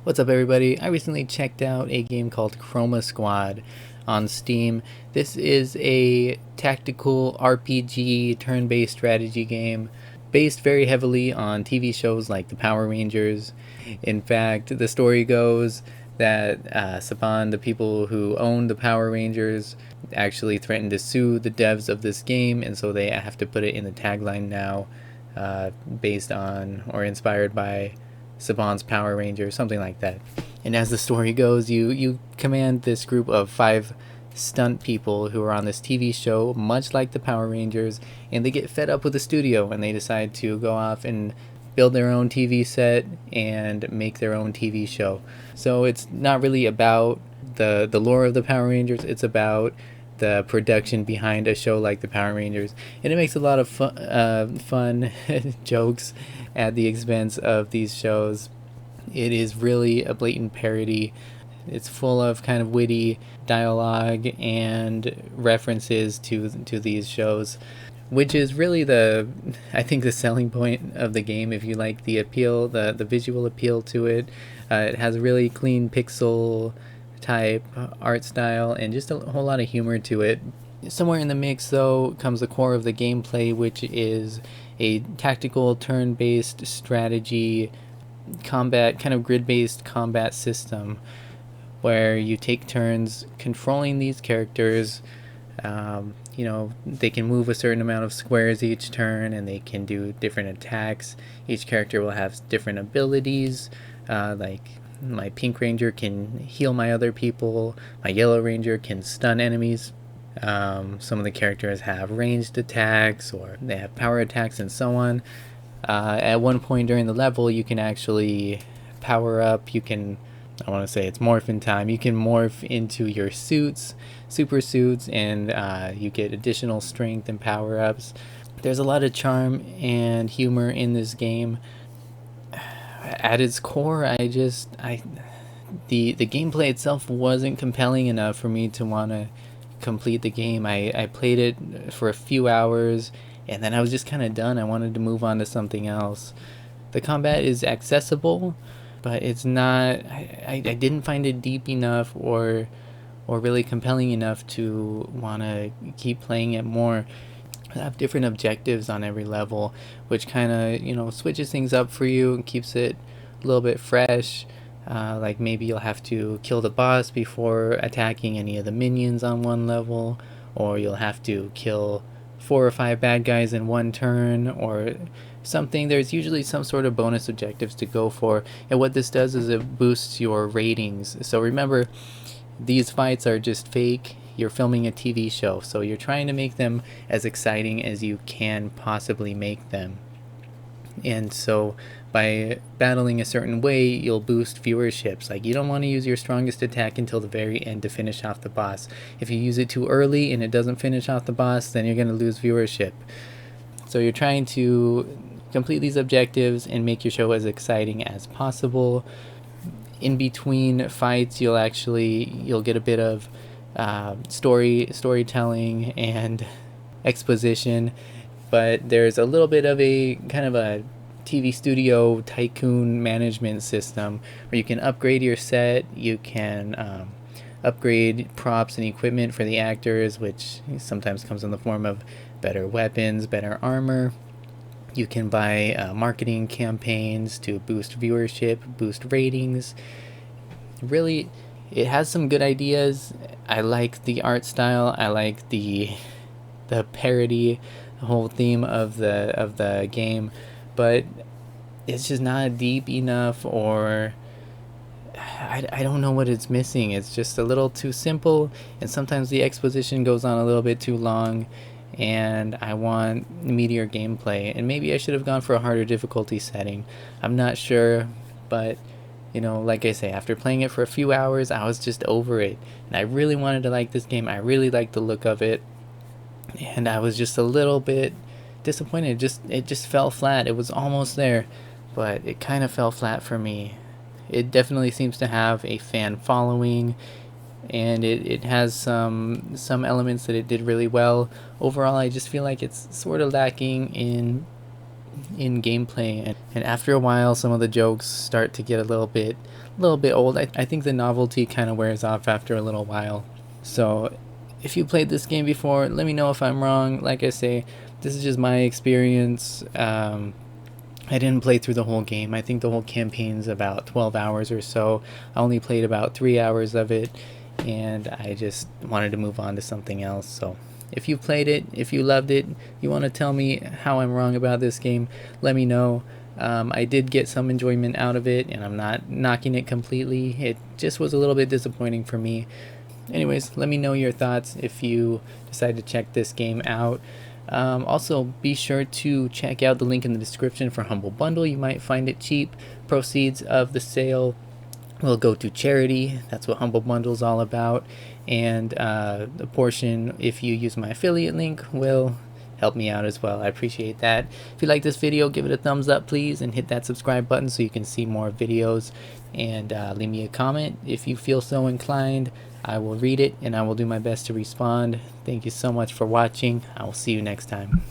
What's up, everybody? I recently checked out a game called Chroma Squad on Steam. This is a tactical RPG turn-based strategy game based very heavily on TV shows like the Power Rangers. In fact, the story goes that Saban, the people who own the Power Rangers, actually threatened to sue the devs of this game, and so they have to put it in the tagline now, based on or inspired by Saban's Power Rangers, something like that. And as the story goes, you command this group of 5 stunt people who are on this TV show, much like the Power Rangers, and they get fed up with the studio and they decide to go off and build their own TV set and make their own TV show. So it's not really about the lore of the Power Rangers, it's about the production behind a show like the Power Rangers, and it makes a lot of fun jokes at the expense of these shows. It is really a blatant parody. It's full of kind of witty dialogue and references to these shows, which is really I think the selling point of the game. If you like the appeal, the visual appeal to it, it has a really clean pixel type art style and just a whole lot of humor to it. Somewhere in the mix, though, comes the core of the gameplay, which is a tactical turn-based strategy combat, kind of grid-based combat system where you take turns controlling these characters. They can move a certain amount of squares each turn, and they can do different attacks. Each character will have different abilities, like my Pink Ranger can heal my other people, my Yellow Ranger can stun enemies. Some of the characters have ranged attacks, or they have power attacks, and so on. At one point during the level, you can actually power up. I want to say it's morphin time. You can morph into your suits, super suits, and you get additional strength and power-ups. There's a lot of charm and humor in this game. At its core, the gameplay itself wasn't compelling enough for me to want to complete the game. I played it for a few hours, and then I was just kind of done. I wanted to move on to something else. The combat is accessible, but it's not. I didn't find it deep enough or really compelling enough to want to keep playing it more. I have different objectives on every level, which kind of switches things up for you and keeps it a little bit fresh. Like maybe you'll have to kill the boss before attacking any of the minions on one level, or you'll have to kill 4 or 5 bad guys in one turn, or something. There's usually some sort of bonus objectives to go for, and what this does is it boosts your ratings. So remember, these fights are just fake. You're filming a TV show, so you're trying to make them as exciting as you can possibly make them. And so by battling a certain way, you'll boost viewerships. Like, you don't want to use your strongest attack until the very end to finish off the boss. If you use it too early and it doesn't finish off the boss, then you're going to lose viewership. So you're trying to complete these objectives and make your show as exciting as possible. In between fights, you'll get a bit of storytelling and exposition, but there's a little bit of a kind of a TV studio tycoon management system where you can upgrade your set. You can upgrade props and equipment for the actors, which sometimes comes in the form of better weapons, better armor. You can buy marketing campaigns to boost viewership, boost ratings. Really, it has some good ideas. I like the art style. I like the parody, the whole theme of the game, but it's just not deep enough, or I don't know what it's missing. It's just a little too simple, and sometimes the exposition goes on a little bit too long, and I want meatier gameplay. And maybe I should have gone for a harder difficulty setting. I'm not sure, but like I say, after playing it for a few hours, I was just over it. And I really wanted to like this game. I really liked the look of it. And I was just a little bit disappointed. It just fell flat. It was almost there, but it kind of fell flat for me. It definitely seems to have a fan following, and it has some elements that it did really well. Overall, I just feel like it's sort of lacking in in gameplay, and after a while some of the jokes start to get a little bit old. I think the novelty kind of wears off after a little while. So if you played this game before, let me know if I'm wrong. Like I say, this is just my experience. I didn't play through the whole game. I think the whole campaign's about 12 hours or so. I only played about 3 hours of it, and I just wanted to move on to something else. So if you played it, if you loved it, you want to tell me how I'm wrong about this game, let me know. I did get some enjoyment out of it, and I'm not knocking it completely. It just was a little bit disappointing for me. Anyways, let me know your thoughts if you decide to check this game out. Also, be sure to check out the link in the description for Humble Bundle. You might find it cheap. Proceeds of the sale will go to charity. That's what Humble Bundle is all about. And the portion, if you use my affiliate link, will help me out as well. I appreciate that. If you like this video, give it a thumbs up, please, and hit that subscribe button so you can see more videos. And leave me a comment if you feel so inclined. I will read it, and I will do my best to respond. Thank you so much for watching. I will see you next time.